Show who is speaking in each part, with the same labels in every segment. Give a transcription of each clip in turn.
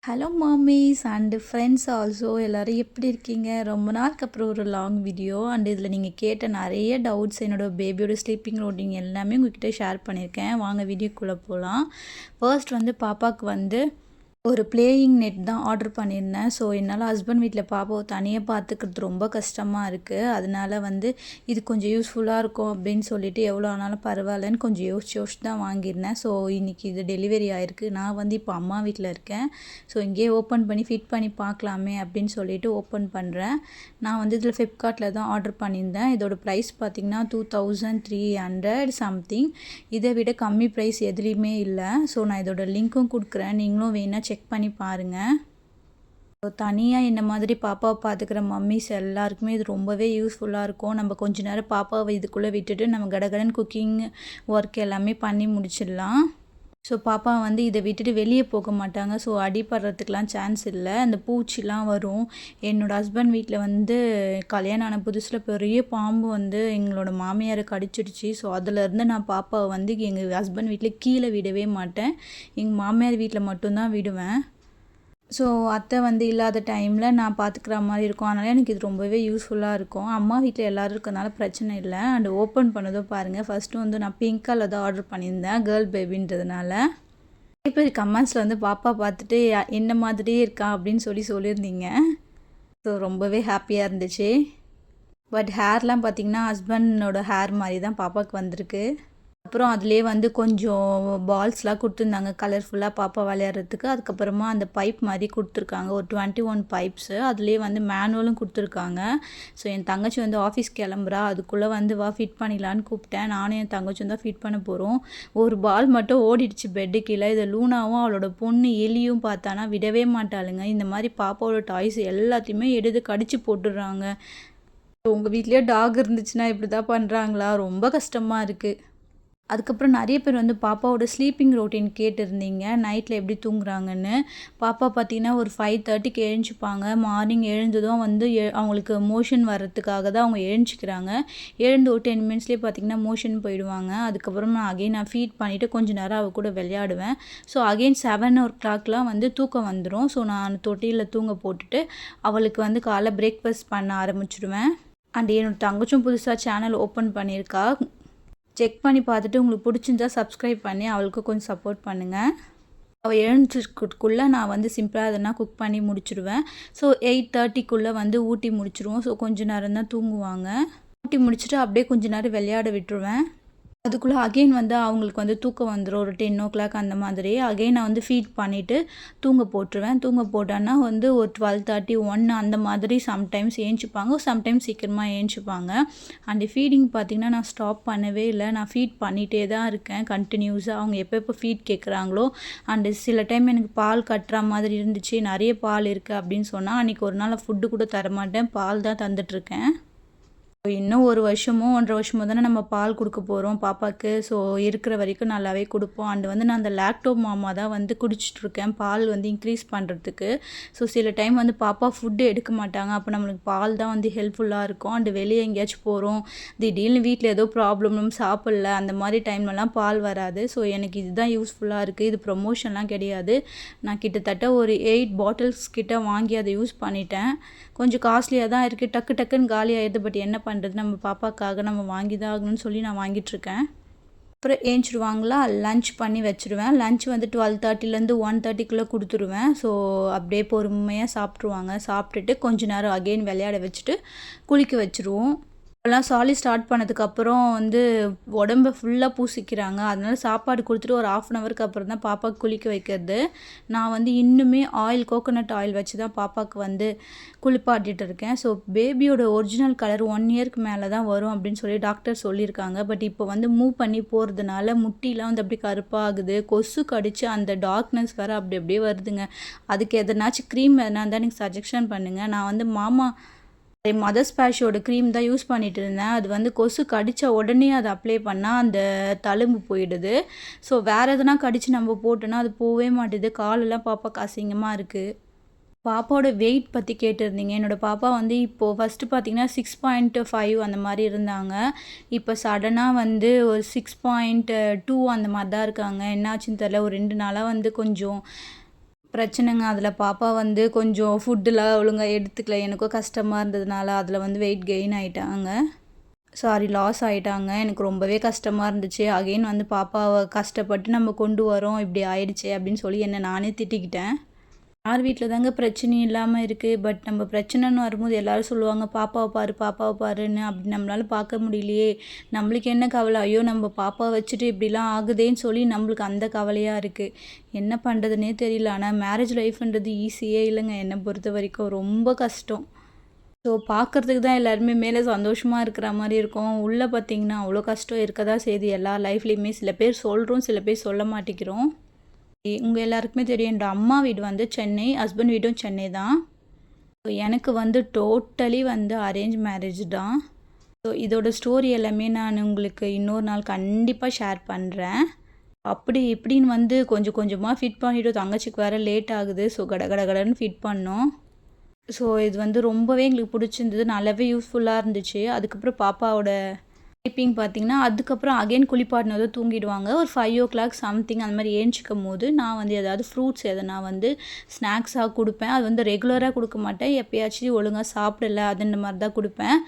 Speaker 1: Hello mummy's and friends also எல்லோரும் எப்படி இருக்கீங்க? ரொம்ப நாளுக்கு அப்புறம் ஒரு லாங் வீடியோ அண்ட் இதில் நீங்கள் கேட்ட நிறைய டவுட்ஸ் என்னோடய பேபியோட ஸ்லீப்பிங் ரொட்டீன் எல்லாமே உங்கள்கிட்ட ஷேர் பண்ணியிருக்கேன். வாங்க வீடியோக்குள்ளே போகலாம். ஃபர்ஸ்ட் வந்து பாப்பாவுக்கு வந்து ஒரு பிளேயிங் நெட் தான் ஆர்டர் பண்ணியிருந்தேன். ஸோ என்னால் ஹஸ்பண்ட் வீட்டில் பாப்பாவை தனியாக பார்த்துக்கிறது ரொம்ப கஷ்டமாக இருக்குது. அதனால வந்து இது கொஞ்சம் யூஸ்ஃபுல்லாக இருக்கும் அப்படின்னு சொல்லிட்டு எவ்வளோ ஆனாலும் பரவாயில்லன்னு கொஞ்சம் யோசிச்சு தான் வாங்கியிருந்தேன். ஸோ இன்றைக்கி இது டெலிவரி ஆகிருக்கு. நான் வந்து இப்போ அம்மா வீட்டில் இருக்கேன். ஸோ இங்கேயே ஓப்பன் பண்ணி ஃபிட் பண்ணி பார்க்கலாமே அப்படின்னு சொல்லிட்டு ஓப்பன் பண்ணுறேன். நான் வந்து இதில் ஃப்ளிப்கார்ட்டில் தான் ஆர்டர் பண்ணியிருந்தேன். இதோட ப்ரைஸ் பார்த்திங்கன்னா 2300 சம்திங். இதை விட கம்மி ப்ரைஸ் எதுலேயுமே இல்லை. ஸோ நான் இதோட லிங்க்கும் கொடுக்குறேன். நீங்களும் வேணால் செக் பண்ணி பாருங்கள். தனியாக இந்த மாதிரி பாப்பாவை பார்த்துக்கிற மம்மிஸ் எல்லாருக்குமே இது ரொம்பவே யூஸ்ஃபுல்லாக இருக்கும். நம்ம கொஞ்ச நேரம் பாப்பாவை இதுக்குள்ளே விட்டுட்டு நம்ம கடகடன் குக்கிங் ஒர்க் எல்லாமே பண்ணி முடிச்சிடலாம். ஸோ பாப்பா வந்து இதை விட்டுட்டு வெளியே போக மாட்டாங்க. ஸோ அடிப்படுறதுக்கெலாம் சான்ஸ் இல்லை. அந்த பூச்சிலாம் வரும். என்னோடய ஹஸ்பண்ட் வீட்டில் வந்து கல்யாணம் ஆன புதுசில் பெரிய பாம்பு வந்து எங்களோட மாமியாரை கடிச்சிடுச்சு. ஸோ அதிலேருந்து நான் பாப்பாவை வந்து எங்கள் ஹஸ்பண்ட் வீட்டில் கீழே விடவே மாட்டேன். எங்கள் மாமியார் வீட்டில் மட்டும்தான் விடுவேன். ஸோ அத்தை வந்து இல்லாத டைமில் நான் பார்த்துக்கிற மாதிரி இருக்கும். அதனால் எனக்கு இது ரொம்பவே யூஸ்ஃபுல்லாக இருக்கும். அம்மா வீட்டில் எல்லோரும் இருக்கிறதுனால பிரச்சனை இல்லை. அண்ட் ஓப்பன் பண்ணதும் பாருங்கள். ஃபஸ்ட்டு வந்து நான் பிங்க் கலர் தான் ஆர்டர் பண்ணியிருந்தேன், கேர்ள் பேபின்றதுனால. இப்போ கமெண்ட்ஸில் வந்து பாப்பா பார்த்துட்டு என்ன மாதிரியே இருக்கா அப்படின்னு சொல்லியிருந்தீங்க. ஸோ ரொம்பவே ஹாப்பியாக இருந்துச்சு. பட் ஹேர்லாம் பார்த்திங்கன்னா ஹஸ்பண்டோட ஹேர் மாதிரி தான் பாப்பாவுக்கு வந்திருக்கு. அப்புறம் அதிலே வந்து கொஞ்சம் பால்ஸ்லாம் கொடுத்துருந்தாங்க கலர்ஃபுல்லாக பாப்பா விளையாடுறதுக்கு. அதுக்கப்புறமா அந்த பைப் மாதிரி கொடுத்துருக்காங்க, ஒரு 21 பைப்ஸு. அதுலேயே வந்து மேனுவலும் கொடுத்துருக்காங்க. ஸோ என் தங்கச்சி வந்து ஆஃபீஸ் கிளம்புறா, அதுக்குள்ளே வந்து வா ஃபிட் பண்ணிடலான்னு கூப்பிட்டேன். நானும் என் தங்கச்சியும் தான் ஃபிட் பண்ண போகிறோம். ஒரு பால் மட்டும் ஓடிடுச்சு பெட்டு கீழே. இதை லூனாவும் அவளோட பொண்ணு எலியும் பார்த்தானா விடவே மாட்டாளுங்க. இந்த மாதிரி பாப்பாவோட டாய்ஸ் எல்லாத்தையுமே எடுத்து கடிச்சு போட்டுடுறாங்க. உங்கள் வீட்லேயே டாக் இருந்துச்சுன்னா இப்படி தான் பண்ணுறாங்களா? ரொம்ப கஷ்டமாக இருக்குது. அதுக்கப்புறம் நிறைய பேர் வந்து பாப்பாவோட ஸ்லீப்பிங் ரொட்டீன் கேட்டிருந்தீங்க, நைட்டில் எப்படி தூங்குறாங்கன்னு. பாப்பா பார்த்திங்கன்னா ஒரு 5:30க்கு எழுந்துப்பாங்க. மார்னிங் எழுந்ததும் வந்து அவங்களுக்கு மோஷன் வர்றதுக்காக தான் அவங்க எழுந்துக்கிறாங்க. எழுந்து ஒரு 10 மினிட்ஸ்லேயே பார்த்திங்கன்னா மோஷன் போயிடுவாங்க. அதுக்கப்புறம் நான் ஃபீட் பண்ணிவிட்டு கொஞ்சம் நேரம் அவள் கூட விளையாடுவேன். ஸோ அகெயின் 7 o'clockலாம் வந்து தூக்கம் வந்துடும். ஸோ நான் தொட்டியில் தூங்க போட்டுட்டு அவளுக்கு வந்து காலைல பிரேக்ஃபாஸ்ட் பண்ண ஆரம்பிச்சிடுவேன். அண்ட் என்னோட தங்கச்சும் புதுசாக சேனல் ஓப்பன் பண்ணியிருக்கா. செக் பண்ணி பார்த்துட்டு உங்களுக்கு பிடிச்சிருந்தா சப்ஸ்கிரைப் பண்ணி அவளுக்கு கொஞ்சம் சப்போர்ட் பண்ணுங்கள். அவள் எழுந்துக்குள்ளே நான் வந்து சிம்பிளாக எதனா குக் பண்ணி முடிச்சுடுவேன். ஸோ 8:30க்குள்ளே வந்து ஊட்டி முடிச்சிடுவோம். ஸோ கொஞ்சம் நேரம் தான் தூங்குவாங்க. ஊட்டி முடிச்சுட்டு அப்படியே கொஞ்சம் நேரம் விளையாட விட்டுருவேன். அதுக்குள்ளே அகெயின் வந்து அவங்களுக்கு வந்து தூக்கம் வந்துடும், ஒரு 10 o'clock அந்த மாதிரி. அகெயின் நான் வந்து ஃபீட் பண்ணிவிட்டு தூங்க போட்டுருவேன். தூங்க போட்டேன்னா வந்து ஒரு 12:30, 1 அந்த மாதிரி சம்டைம்ஸ் ஏஞ்சிப்பாங்க, சம்டைம்ஸ் சீக்கிரமாக ஏஞ்சிப்பாங்க. அண்ட் ஃபீடிங் பார்த்திங்கன்னா நான் ஸ்டாப் பண்ணவே இல்லை. நான் ஃபீட் பண்ணிகிட்டே தான் இருக்கேன் கண்டினியூஸாக. அவங்க எப்போ ஃபீட் கேட்குறாங்களோ. அண்டு சில டைம் எனக்கு பால் கட்டுற மாதிரி இருந்துச்சு, நிறைய பால் இருக்குது அப்படின்னு சொன்னால் அன்றைக்கி ஒரு நாள் ஃபுட்டு கூட தரமாட்டேன், பால் தான் தந்துட்டுருக்கேன். இன்னும் 1 வருஷமோ 1.5 வருஷமோ தானே நம்ம பால் கொடுக்க போகிறோம் பாப்பாவுக்கு. ஸோ இருக்கிற வரைக்கும் நல்லாவே கொடுப்போம். அண்டு வந்து நான் அந்த லேக்டோ மாமா தான் வந்து குடிச்சிட்ருக்கேன், பால் வந்து இன்க்ரீஸ் பண்ணுறதுக்கு. ஸோ சில டைம் வந்து பாப்பா ஃபுட்டு எடுக்க மாட்டாங்க. அப்போ நம்மளுக்கு பால் தான் வந்து ஹெல்ப்ஃபுல்லாக இருக்கும். அண்டு வெளியே எங்கேயாச்சும் போகிறோம், திடீர்னு வீட்டில் ஏதோ ப்ராப்ளம் சாப்பிடல, அந்த மாதிரி டைம்லலாம் பால் வராது. ஸோ எனக்கு இதுதான் யூஸ்ஃபுல்லாக இருக்குது. இது ப்ரொமோஷன்லாம் கிடையாது. நான் கிட்டத்தட்ட ஒரு 8 பாட்டில்ஸ் கிட்ட வாங்கி அதை யூஸ் பண்ணிட்டேன். கொஞ்சம் காஸ்ட்லியாக தான் இருக்குது, டக்குன்னு காலி ஆகிடுது. பட் என்ன பண்ணுறது, நம்ம பாப்பாக்காக நம்ம வாங்கி தான் ஆகணும்னு சொல்லி நான் வாங்கிட்டுருக்கேன். அப்புறம் ஏஞ்சிடுவாங்களா, லன்ச் பண்ணி வச்சுருவேன். லன்ச் வந்து 12:30லேருந்து 1:30க்குள்ளே கொடுத்துருவேன். ஸோ அப்படியே பொறுமையாக சாப்பிட்ருவாங்க. சாப்பிட்டுட்டு கொஞ்ச நேரம் அகெயின் விளையாட வச்சுட்டு குளிக்க வச்சுருவோம். இப்போலாம் சாலி ஸ்டார்ட் பண்ணதுக்கப்புறம் வந்து உடம்பை ஃபுல்லாக பூசிக்கிறாங்க. அதனால சாப்பாடு கொடுத்துட்டு ஒரு 1/2 hourக்கு அப்புறம் தான் பாப்பாவுக்கு குளிக்க வைக்கிறது. நான் வந்து இன்னுமே கோகோனட் ஆயில் வச்சு தான் பாப்பாவுக்கு வந்து குளிப்பாட்டிகிட்டு இருக்கேன். ஸோ பேபியோட ஒரிஜினல் கலர் 1 இயர்க்கு மேலே தான் வரும் அப்படின்னு சொல்லி டாக்டர் சொல்லியிருக்காங்க. பட் இப்போ வந்து மூவ் பண்ணி போகிறதுனால முட்டிலாம் வந்து அப்படி கருப்பாகுது, கொசு கடிச்சு அந்த டார்க்னஸ் வேறு அப்படியே வருதுங்க. அதுக்கு எதனாச்சும் க்ரீம் எதனா இருந்தால் எனக்கு சஜெஷன் பண்ணுங்கள். நான் வந்து மதர்ஸ் பேஷோட க்ரீம் தான் யூஸ் பண்ணிகிட்டு இருந்தேன். அது வந்து கொசு கடித்த உடனே அதை அப்ளை பண்ணால் அந்த தழும்பு போயிடுது. ஸோ வேறு எதனா கடித்து நம்ம போட்டோன்னா அது போகவே மாட்டேது. காலெல்லாம் பாப்பாவுக்கு அசிங்கமாக இருக்குது. பாப்பாவோட வெயிட் பற்றி கேட்டிருந்தீங்க. என்னோடய பாப்பா வந்து இப்போது ஃபஸ்ட்டு பார்த்திங்கன்னா 6.5 அந்த மாதிரி இருந்தாங்க. இப்போ சடனாக வந்து ஒரு 6.2 அந்த மாதிரி தான் இருக்காங்க. என்னாச்சுன்னு தெரில. ஒரு 2 நாளாக வந்து கொஞ்சம் பிரச்சனைங்க. அதில் பாப்பா வந்து கொஞ்சம் ஃபுட்டுலாம் ஒழுங்கா எடுத்துக்கல. எனக்கும் கஷ்டமாக இருந்ததுனால அதில் வந்து வெயிட் கெயின் ஆயிட்டாங்க. லாஸ் ஆயிட்டாங்க. எனக்கு ரொம்பவே கஷ்டமாக இருந்துச்சு. அகைன் வந்து பாப்பாவ கஷ்டப்பட்டு நம்ம கொண்டு வரோம். இப்படி ஆயிடுச்சே அப்படின்னு சொல்லி என்ன நானே திட்டிக்கிட்டேன். யார் வீட்டில் தாங்க பிரச்சனையும் இல்லாமல் இருக்குது. பட் நம்ம பிரச்சனைன்னு வரும்போது எல்லோரும் சொல்லுவாங்க, பாப்பாவை பாரு பாப்பாவை பாருன்னு. அப்படி நம்மளால பார்க்க முடியலையே. நம்மளுக்கு என்ன கவலை, ஐயோ நம்ம பாப்பாவை வச்சுட்டு இப்படிலாம் ஆகுதேன்னு சொல்லி நம்மளுக்கு அந்த கவலையாக இருக்குது. என்ன பண்ணுறதுனே தெரியல. ஆனால் மேரேஜ் லைஃப்ன்றது ஈஸியே இல்லைங்க. என்னை பொறுத்த வரைக்கும் ரொம்ப கஷ்டம். பார்க்குறதுக்கு தான் எல்லாருமே மேலே சந்தோஷமாக இருக்கிற மாதிரி இருக்கும். உள்ளே பார்த்திங்கன்னா அவ்வளோ கஷ்டம் இருக்க தான் செய்யுது எல்லா லைஃப்லேயுமே. சில பேர் சொல்கிறோம், சில பேர் சொல்ல மாட்டேங்கிறோம். உங்கள் எல்லாருக்குமே தெரியும், என்னோட அம்மா வீடு வந்து சென்னை, ஹஸ்பண்ட் வீடும் சென்னை தான். எனக்கு வந்து டோட்டலி வந்து அரேஞ்ச் மேரேஜ் தான். இதோட ஸ்டோரி எல்லாமே நான் உங்களுக்கு இன்னொரு நாள் கண்டிப்பாக ஷேர் பண்ணுறேன். அப்படி இப்படின்னு வந்து கொஞ்சம் கொஞ்சமாக ஃபிட் பண்ணிவிட்டு தங்கச்சிக்கு வேறு லேட் ஆகுது. கடகடன்னு ஃபிட் பண்ணோம். இது வந்து ரொம்பவே எங்களுக்கு பிடிச்சிருந்தது. நல்லாவே யூஸ்ஃபுல்லாக இருந்துச்சு. அதுக்கப்புறம் பாப்பாவோட ஸ்லீப்பிங் பார்த்திங்கன்னா, அதுக்கப்புறம் அகைன் குளிப்பாட்டினதும் தூங்கிடுவாங்க. ஒரு 5:00 சம்திங் அந்த மாதிரி ஏஞ்சிக்கும் போது நான் வந்து ஏதாவது ஃப்ரூட்ஸ் எதனா வந்து ஸ்நாக்ஸாக கொடுப்பேன். அது வந்து ரெகுலராக கொடுக்க மாட்டேன். எப்போயாச்சும் ஒழுங்காக சாப்பிடல அதுன்ற மாதிரி தான் கொடுப்பேன்.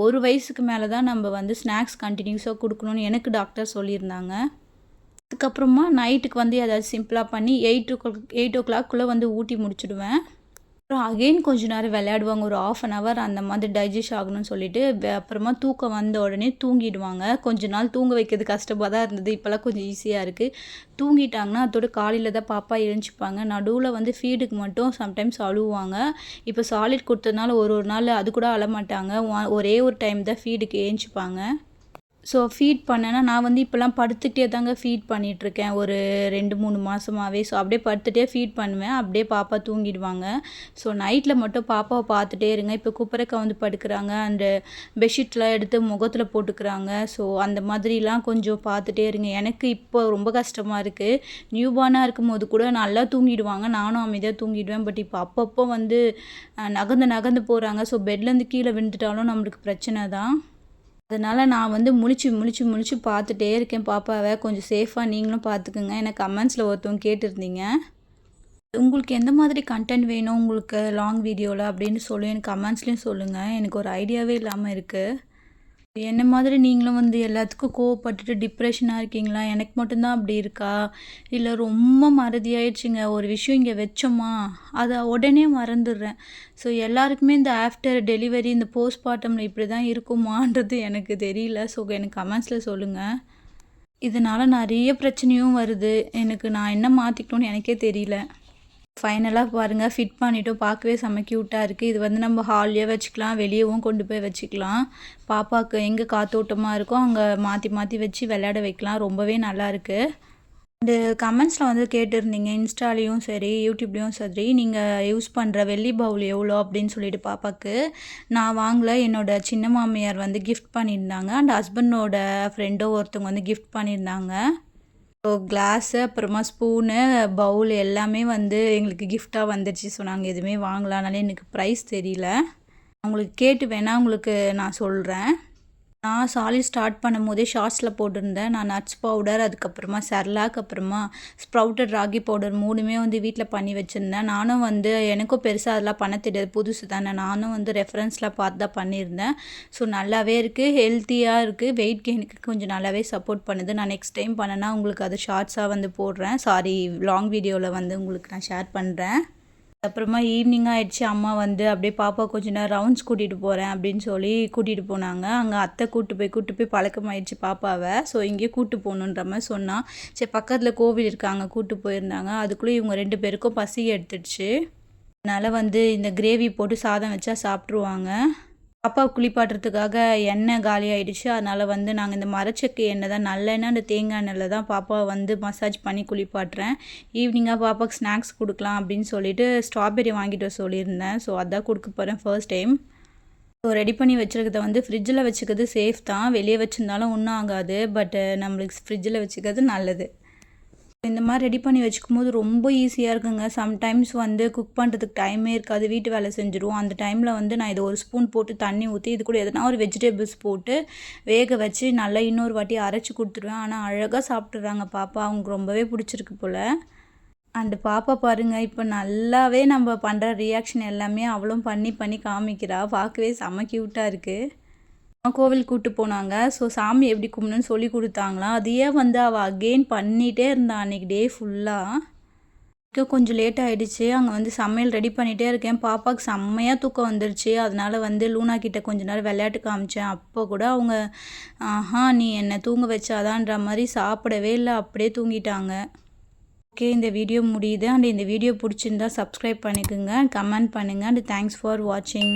Speaker 1: ஒரு வயசுக்கு மேலே தான் நம்ம வந்து ஸ்நாக்ஸ் கண்டினியூஸாக கொடுக்கணும்னு எனக்கு டாக்டர் சொல்லியிருந்தாங்க. அதுக்கப்புறமா நைட்டுக்கு வந்து ஏதாவது சிம்பிளாக பண்ணி 8:00 வந்து ஊட்டி முடிச்சுடுவேன். அப்புறம் அகெயின் கொஞ்சம் நேரம் விளையாடுவாங்க. ஒரு 1/2 hour அந்த மாதிரி டைஜஸ்ட் ஆகணும்னு சொல்லிட்டு அப்புறமா தூக்கம் வந்த உடனே தூங்கிடுவாங்க. கொஞ்ச நாள் தூங்க வைக்கிறது கஷ்டமாக தான் இருந்தது. இப்போல்லாம் கொஞ்சம் ஈஸியாக இருக்குது. தூங்கிட்டாங்கன்னா அதோட காலையில் தான் பாப்பா எழுந்திருப்பாங்க. நடுவில் வந்து ஃபீடுக்கு மட்டும் சம்டைம்ஸ் அழுவாங்க. இப்போ சாலிட் கொடுத்ததுனால ஒரு நாள் அது கூட அழமாட்டாங்க. ஒரே ஒரு டைம் தான் ஃபீடுக்கு ஏஞ்சிப்பாங்க. ஃபீட் பண்ணேன்னா நான் வந்து இப்போலாம் படுத்துக்கிட்டே தாங்க ஃபீட் பண்ணிகிட்ருக்கேன். ஒரு 2-3 மாதமாகவே. அப்படியே படுத்துகிட்டே ஃபீட் பண்ணுவேன். அப்படியே பாப்பா தூங்கிடுவாங்க. நைட்டில் மட்டும் பாப்பாவை பார்த்துட்டே இருங்க. இப்போ குப்புறக்க வந்து படுக்கிறாங்க. அந்த பெட்ஷீட்லாம் எடுத்து முகத்தில் போட்டுக்கிறாங்க. அந்த மாதிரிலாம் கொஞ்சம் பார்த்துட்டே இருங்க. எனக்கு இப்போ ரொம்ப கஷ்டமாக இருக்குது. நியூபார்னாக இருக்கும்போது கூட நல்லா தூங்கிடுவாங்க. நானும் அமைதியாக தூங்கிடுவேன். பட் இப்போ அப்பப்போ வந்து நகர்ந்து போகிறாங்க. பெட்லேருந்து கீழே விழுந்துட்டாலும் நம்மளுக்கு பிரச்சனை தான். அதனால் நான் வந்து முழிச்சு பார்த்துட்டே இருக்கேன் பாப்பாவை. கொஞ்சம் சேஃபாக நீங்களும் பார்த்துக்குங்க. எனக்கு கமெண்ட்ஸில் ஒருத்தவங்க கேட்டிருந்தீங்க, உங்களுக்கு எந்த மாதிரி கண்டென்ட் வேணும் உங்களுக்கு லாங் வீடியோவில் அப்படின்னு சொல்லி எனக்கு கமெண்ட்ஸ்லேயும் சொல்லுங்கள். எனக்கு ஒரு ஐடியாவே இல்லாமல் இருக்குது. என்ன மாதிரி நீங்களும் வந்து எல்லாத்துக்கும் கோவப்பட்டுட்டு டிப்ரெஷனாக இருக்கீங்களா? எனக்கு மட்டும்தான் அப்படி இருக்கா? இல்லை ரொம்ப மறதியாயிடுச்சுங்க. ஒரு விஷயம் இங்கே வச்சோமா அதை உடனே மறந்துடுறேன். எல்லாருக்குமே இந்த ஆஃப்டர் டெலிவரி இந்த போஸ்ட்மார்ட்டமில் இப்படி தான் இருக்குமான்றது எனக்கு தெரியல. எனக்கு கமெண்ட்ஸில் சொல்லுங்கள். இதனால் நிறைய பிரச்சனையும் வருது. நான் என்ன மாற்றிக்கணும்னு எனக்கே தெரியல. ஃபைனலாக பாருங்கள், ஃபிட் பண்ணிவிட்டு பார்க்கவே செம்ம க்யூட்டாக இருக்குது. இது வந்து நம்ம ஹால்லேயே வச்சுக்கலாம், வெளியவும் கொண்டு போய் வச்சுக்கலாம். பாப்பாவுக்கு எங்கே காத்தோட்டமாக இருக்கோ அங்கே மாற்றி வச்சு விளையாட வைக்கலாம். ரொம்பவே நல்லாயிருக்கு. இந்த கமெண்ட்ஸில் வந்து கேட்டிருந்தீங்க, இன்ஸ்டாலேயும் சரி யூடியூப்லேயும் சரி, நீங்கள் யூஸ் பண்ணுற வெள்ளி பவுல் எவ்வளோ அப்படின்னு சொல்லிட்டு பாப்பாவுக்கு. நான் வாங்கல, என்னோடய சின்ன மாமியார் வந்து கிஃப்ட் பண்ணியிருந்தாங்க. அண்ட் ஹஸ்பண்டோட ஃப்ரெண்டோ ஒருத்தவங்க வந்து கிஃப்ட் பண்ணியிருந்தாங்க. கிளாஸு, அப்புறமா ஸ்பூனு, பவுல் எல்லாமே வந்து எங்களுக்கு கிஃப்டாக வந்துடுச்சு. நாங்கள் எதுவுமே வாங்கலானாலே எனக்கு ப்ரைஸ் தெரியல. உங்களுக்கு கேட்டு வேணால் உங்களுக்கு நான் சொல்கிறேன். நான் சாலிட் ஸ்டார்ட் பண்ணும்போதே ஷார்ட்ஸில் போட்டிருந்தேன். நான் நட்ஸ் பவுடர், அதுக்கப்புறமா செர்லாக், அப்புறமா ஸ்ப்ரவுட்டட் ராகி பவுடர் 3மே வந்து வீட்டில் பண்ணி வச்சுருந்தேன். நானும் வந்து எனக்கும் பெருசாக அதெல்லாம் பண்ண தெரியாது, புதுசு தானே. நானும் வந்து ரெஃபரன்ஸில் பார்த்து தான் பண்ணியிருந்தேன். நல்லாவே இருக்குது, ஹெல்த்தியாக இருக்குது, வெயிட் கெயினுக்கு கொஞ்சம் நல்லாவே சப்போர்ட் பண்ணுது. நான் நெக்ஸ்ட் டைம் பண்ணேன்னா உங்களுக்கு அது ஷார்ட்ஸாக வந்து போடுறேன். லாங் வீடியோவில் வந்து உங்களுக்கு நான் ஷேர் பண்ணுறேன். அப்புறமா ஈவினிங்காக ஆகிடுச்சு. அம்மா வந்து அப்படியே பாப்பா கொஞ்ச நேரம் ரவுண்ட்ஸ் கூட்டிகிட்டு போகிறேன் அப்படின்னு சொல்லி கூட்டிகிட்டு போனாங்க. அங்கே அத்தை கூப்பிட்டு போய் பழக்கமாயிடுச்சு பாப்பாவை. இங்கேயே கூப்பிட்டு போகணுன்ற மாதிரி சொன்னான். சரி, பக்கத்தில் கோவில் இருக்காங்க, கூப்பிட்டு போயிருந்தாங்க. அதுக்குள்ளே இவங்க 2 பேருக்கும் பசி எடுத்துடுச்சு. அதனால் வந்து இந்த கிரேவி போட்டு சாதம் வச்சா சாப்பிட்ருவாங்க. பாப்பா குளிப்பாட்டுறதுக்காக எண்ணெய் காலி ஆகிடுச்சு. அதனால் வந்து நாங்கள் இந்த மரச்செக்கு எண்ணெய் தான், நல்லெண்ணெய், அந்த தேங்காய் எண்ணெயில் தான் பாப்பாவை வந்து மசாஜ் பண்ணி குளிப்பாட்டுறேன். ஈவினிங்காக பாப்பாவுக்கு ஸ்நாக்ஸ் கொடுக்கலாம் அப்படின்னு சொல்லிட்டு ஸ்ட்ராபெரி வாங்கிட்டு வர சொல்லியிருந்தேன். அதான் கொடுக்க போகிறேன் ஃபர்ஸ்ட் டைம். ரெடி பண்ணி வச்சுருக்கிறத வந்து ஃப்ரிட்ஜில் வச்சுக்கிறது சேஃப் தான். வெளியே வச்சுருந்தாலும் ஒன்றும் ஆகாது. பட் நம்மளுக்கு ஃப்ரிட்ஜில் வச்சுக்கிறது நல்லது. இந்த மாதிரி ரெடி பண்ணி வச்சுக்கும் போது ரொம்ப ஈஸியாக இருக்குங்க. சம்டைம்ஸ் வந்து குக் பண்ணுறதுக்கு டைமே இருக்காது, வீட்டு வேலை செஞ்சுருவோம். அந்த டைமில் வந்து நான் இதை ஒரு ஸ்பூன் போட்டு தண்ணி ஊற்றி இது கூட எதனா ஒரு வெஜிடபிள்ஸ் போட்டு வேக வச்சு நல்லா இன்னொரு வாட்டி அரைச்சி கொடுத்துருவேன். ஆனால் அழகாக சாப்பிட்றாங்க பாப்பா. அவங்களுக்கு ரொம்பவே பிடிச்சிருக்கு போல். அண்டு பாப்பா பாருங்க இப்போ நல்லாவே நம்ம பண்ணுற ரியாக்ஷன் எல்லாமே அவளும் பண்ணி பண்ணி காமிக்கிறா. பார்க்கவே செம்ம க்யூட்டாக இருக்குது. கோவில் கூப்பிட்டு போனாங்க. ஸோ சாமி எப்படி கும்பிடணும்னு சொல்லி கொடுத்தாங்களாம். அதையே வந்து அவள் அகெயின் பண்ணிகிட்டே இருந்தாள் அன்றைக்கி டே ஃபுல்லாக. கொஞ்சம் லேட் ஆகிடுச்சு. அங்கே வந்து சமையல் ரெடி பண்ணிகிட்டே இருக்கேன். பாப்பாவுக்கு செம்மையாக தூக்கம் வந்துருச்சு. அதனால் வந்து லூனா கிட்ட கொஞ்ச நேரம் விளையாட்டு காமிச்சேன். அப்போ கூட அவங்க நீ என்னை தூங்க வச்சாதான்ற மாதிரி சாப்பிடவே இல்லை, அப்படியே தூங்கிட்டாங்க. ஓகே, இந்த வீடியோ முடியுது. அண்ட் இந்த வீடியோ பிடிச்சிருந்தா சப்ஸ்கிரைப் பண்ணிக்கோங்க, கமெண்ட் பண்ணுங்கள். அண்ட் தேங்க்ஸ் ஃபார் வாட்சிங்.